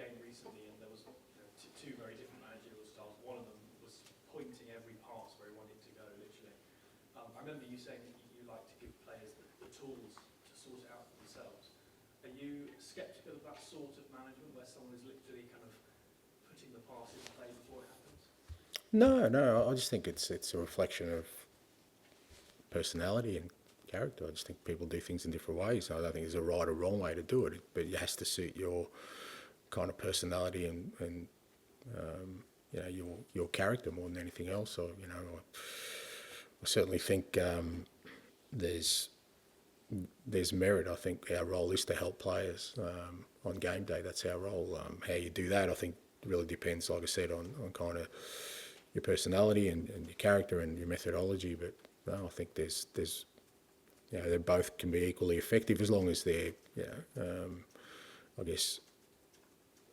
game recently, and there was two very different managerial styles. One of them was pointing every pass where he wanted to go, literally. I remember you saying that you like to give players the tools to sort it out for themselves. Are you sceptical of that sort of management, where someone is literally kind of putting the pass in play before it happens? No, I just think it's a reflection of personality and character. I just think people do things in different ways. I don't think there's a right or wrong way to do it, but it has to suit your kind of personality and your character more than anything else. Or I certainly think there's merit. I think our role is to help players on game day. That's our role. How you do that, I think, really depends, like I said, on kind of your personality and your character and your methodology. But no, I think there's they both can be equally effective as long as they're I guess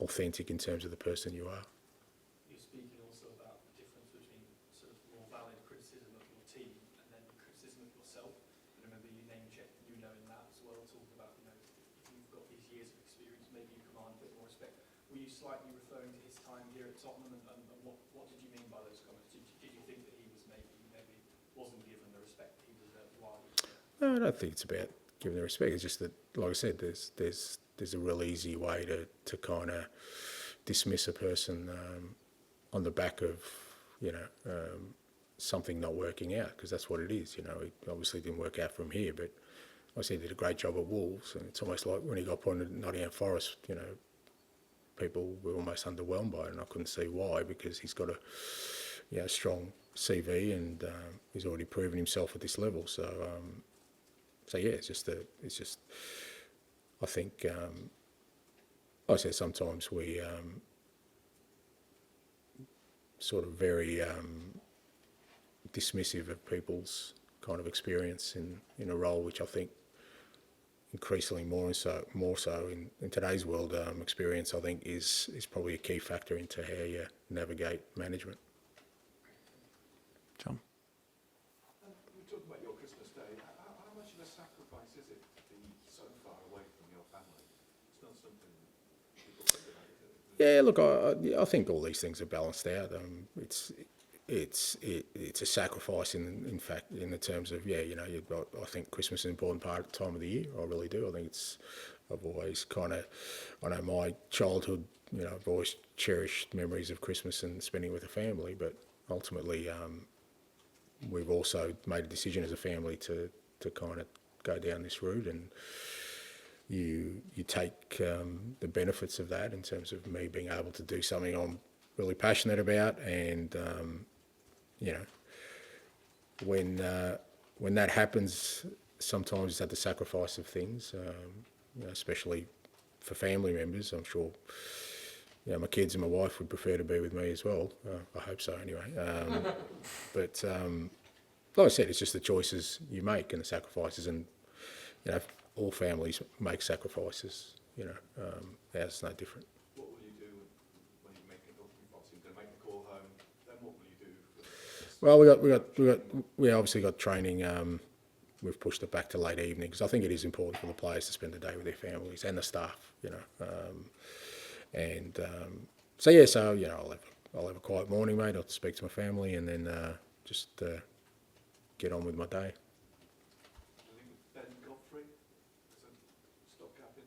authentic in terms of the person you are. You're speaking also about the difference between sort of more valid criticism of your team and then criticism of yourself. And remember, you name-checked Nuno in that as well, talking about, if you've got these years of experience, maybe you command a bit more respect. Were you slightly referring to his time here at Tottenham, and what did you mean by those comments? Did you think that he was maybe wasn't given the respect he deserved while he was there? No, I don't think it's about giving the respect. It's just that, like I said, there's a real easy way to kind of dismiss a person on the back of something not working out, because that's what it is. It obviously didn't work out from here, but like I said, he did a great job at Wolves, and it's almost like when he got appointed at Nottingham Forest, people were almost underwhelmed by it, and I couldn't see why, because he's got a strong CV and he's already proven himself at this level. So yeah, it's just I think like I said, sometimes we sort of very dismissive of people's kind of experience in a role, which I think increasingly more so in today's world, experience I think is probably a key factor into how you navigate management. John? We talked about your Christmas Day. How much of a sacrifice is it to be so far away from your family? It's not something people think about, is it? Yeah, look, I think all these things are balanced out. It's a sacrifice in fact, in the terms of I think Christmas is an important time of the year. I really do. I think I've always I know my childhood, I've always cherished memories of Christmas and spending it with the family, but ultimately we've also made a decision as a family to kind of go down this route, and you take the benefits of that in terms of me being able to do something I'm really passionate about, and when that happens, sometimes it's at the sacrifice of things, especially for family members. I'm sure my kids and my wife would prefer to be with me as well. I hope so anyway. But like I said, it's just the choices you make and the sacrifices, and all families make sacrifices. Ours no different. What will you do when you make it? Obviously, you're going to make the call home. Then what will you do? Well, we obviously got training. We've pushed it back to late evening because I think it is important for the players to spend the day with their families and the staff. I'll have a quiet morning, mate. I'll speak to my family and then just get on with my day. I think with Ben Godfrey, there's a stopgap in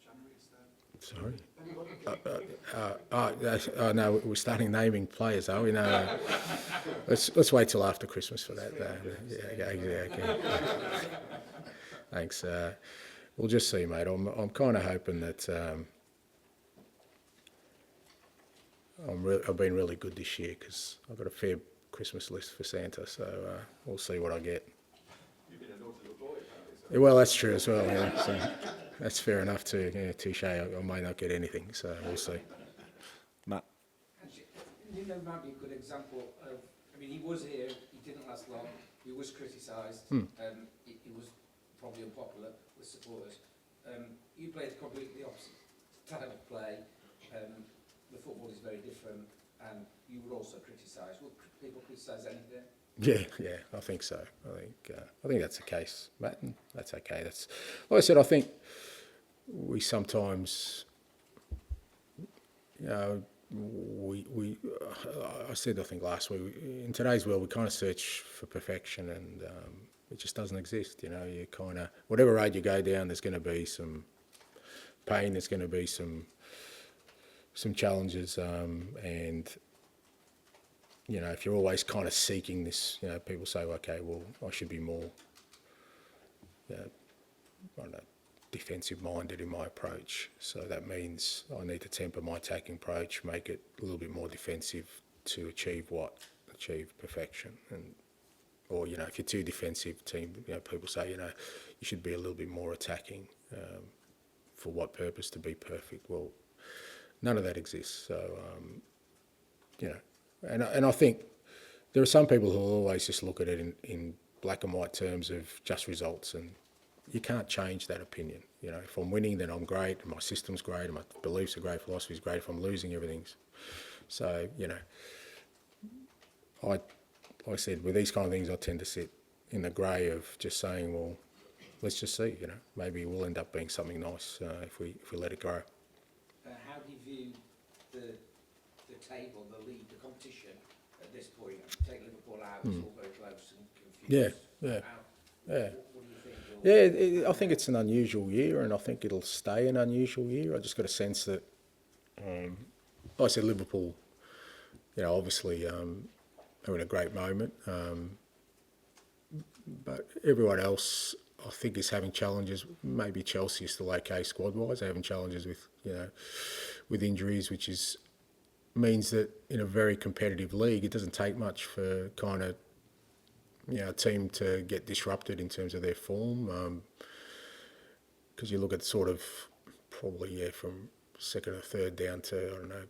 January, is there? Sorry? No, we're starting naming players, are we? No. Let's wait till after Christmas for that. Okay. Thanks. We'll just see, mate. I'm kind of hoping that I've been really good this year because I've got a fair Christmas list for Santa, so we'll see what I get. You've been a naughty little boy, apparently. So. Well, that's true as well. Yeah. So that's fair enough too. Yeah, touche. I may not get anything, so we'll see. Matt? Actually, Nuno might be a good example of. I mean, he was here. He didn't last long. He was criticised. He was probably unpopular with supporters. You played completely opposite type of play. The football is very different, and you were also criticised. Will people criticise anything? Yeah, I think so. I think that's the case, Matt. And that's okay. That's like I said. I think we sometimes I said, I think last week, in today's world, we kind of search for perfection, and it just doesn't exist. You know, you kind of, whatever road you go down, there's going to be some pain, there's going to be some challenges, and you know, if you're always kind of seeking this, you know, people say, okay, well, I should be more, you know, I don't know, defensive minded in my approach. So that means I need to temper my attacking approach, make it a little bit more defensive to achieve perfection. And or, you know, if you're too defensive, you know, people say, you know, you should be a little bit more attacking. For what purpose? To be perfect? Well, none of that exists. So, you know, and I think there are some people who will always just look at it in black and white terms of just results, and you can't change that opinion. You know, if I'm winning, then I'm great, and my system's great, and my beliefs are great, philosophy's great. If I'm losing, everything's... So, you know, like I said, with these kind of things, I tend to sit in the grey of just saying, well, let's just see, you know, maybe we'll end up being something nice if we let it grow. How do you view the table, the league, the competition at this point? Take Liverpool out, it's all very close and confused. Yeah. What do you think? I think it's an unusual year, and I think it'll stay an unusual year. I just got a sense that, like I said, Liverpool, you know, obviously are in a great moment, but everyone else, I think, is having challenges. Maybe Chelsea is still okay squad-wise. They're having challenges with, you know, with injuries, which means that in a very competitive league, it doesn't take much for kind of, you know, a team to get disrupted in terms of their form. Because you look at sort of probably, yeah, from second or third down to, I don't know,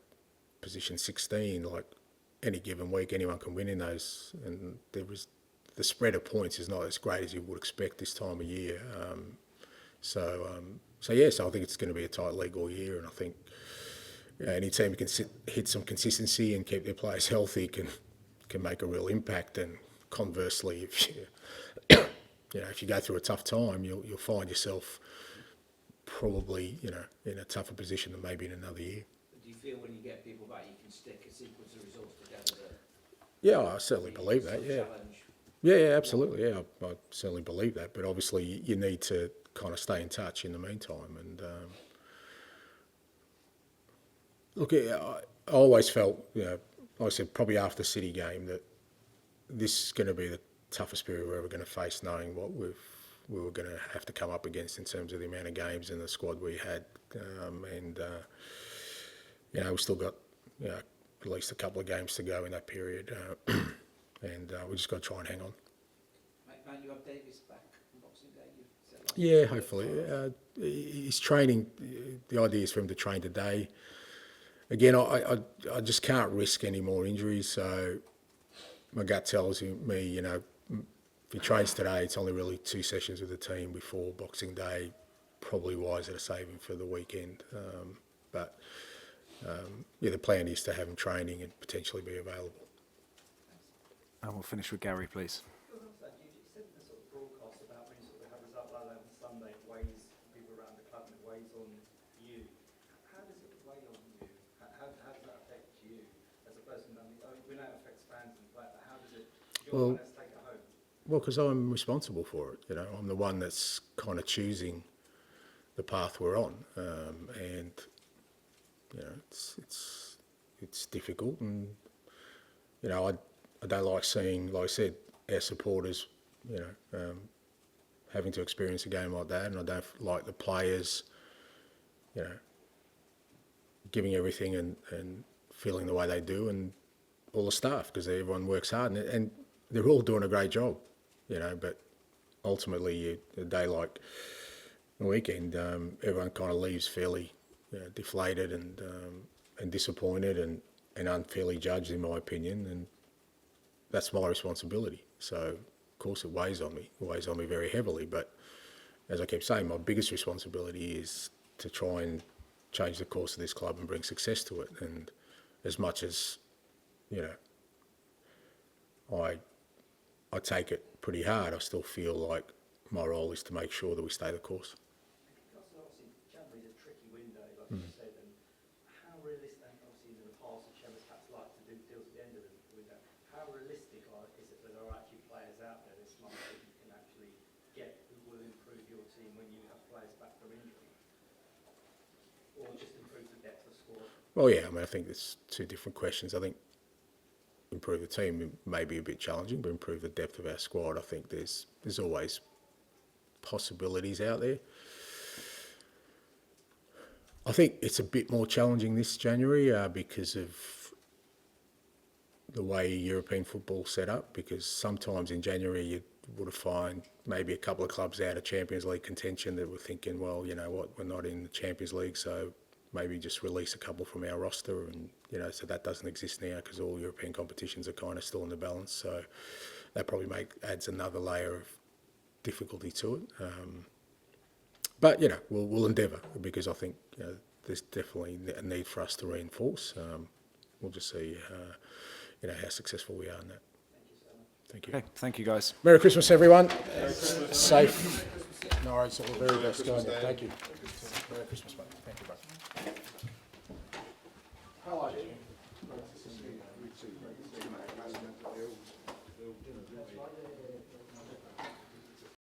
position 16, like any given week, anyone can win in those. And the spread of points is not as great as you would expect this time of year. So I think it's going to be a tight league all year, and I think, you know, any team who can hit some consistency and keep their players healthy can make a real impact. And conversely, if you go through a tough time, you'll find yourself probably, you know, in a tougher position than maybe in another year. Do you feel when you get people back, you can stick a sequence of results together? Yeah, I certainly believe that. Yeah. Yeah, absolutely. Yeah, I certainly believe that. But obviously, you need to kind of stay in touch in the meantime. And look, I always felt, you know, like I said, probably after the City game, that this is going to be the toughest period we're ever going to face, knowing what we were going to have to come up against in terms of the amount of games and the squad we had. You know, we've still got, you know, at least a couple of games to go in that period. And we just got to try and hang on. Might you have Davies back on Boxing Day? Yeah, hopefully. He's training. The idea is for him to train today. Again, I just can't risk any more injuries. So my gut tells me, you know, if he trains today, it's only really 2 sessions with the team before Boxing Day. Probably wiser to save him for the weekend. Yeah, the plan is to have him training and potentially be available. And we'll finish with Gary, please. You said in the sort of broadcast about when you sort of have a result like that on Sunday, it weighs people around the club and it weighs on you. How does it weigh on you? How does that affect you as a person? I mean, we know it affects fans and like that. How does it? Your fans take it home? Well, because I'm responsible for it. You know, I'm the one that's kind of choosing the path we're on, and you know, it's difficult, and you know, I don't like seeing, like I said, our supporters, you know, having to experience a game like that, and I don't like the players, you know, giving everything and feeling the way they do, and all the staff, because everyone works hard, and they're all doing a great job, you know, but ultimately, a day like the weekend, everyone kind of leaves fairly, you know, deflated and disappointed and unfairly judged, in my opinion, and that's my responsibility. So, of course, it weighs on me. It weighs on me very heavily. But as I keep saying, my biggest responsibility is to try and change the course of this club and bring success to it. And as much as, you know, I take it pretty hard, I still feel like my role is to make sure that we stay the course. Obviously, January's a tricky window, like you said, and how realistic, Well, yeah, I mean, I think there's two different questions. I think improve the team may be a bit challenging, but improve the depth of our squad. I think there's always possibilities out there. I think it's a bit more challenging this January because of the way European football's set up, because sometimes in January you would have find maybe a couple of clubs out of Champions League contention that were thinking, well, you know what, we're not in the Champions League, so maybe just release a couple from our roster, and so that doesn't exist now because all European competitions are kind of still in the balance. So that probably adds another layer of difficulty to it. But we'll endeavour, because I think there's definitely a need for us to reinforce. We'll just see how successful we are in that. Thank you. Okay, thank you, guys. Merry Christmas, everyone. Safe. No worries. All the very best going there. Thank you. Merry Christmas, mate. Thank you, bro. How are you?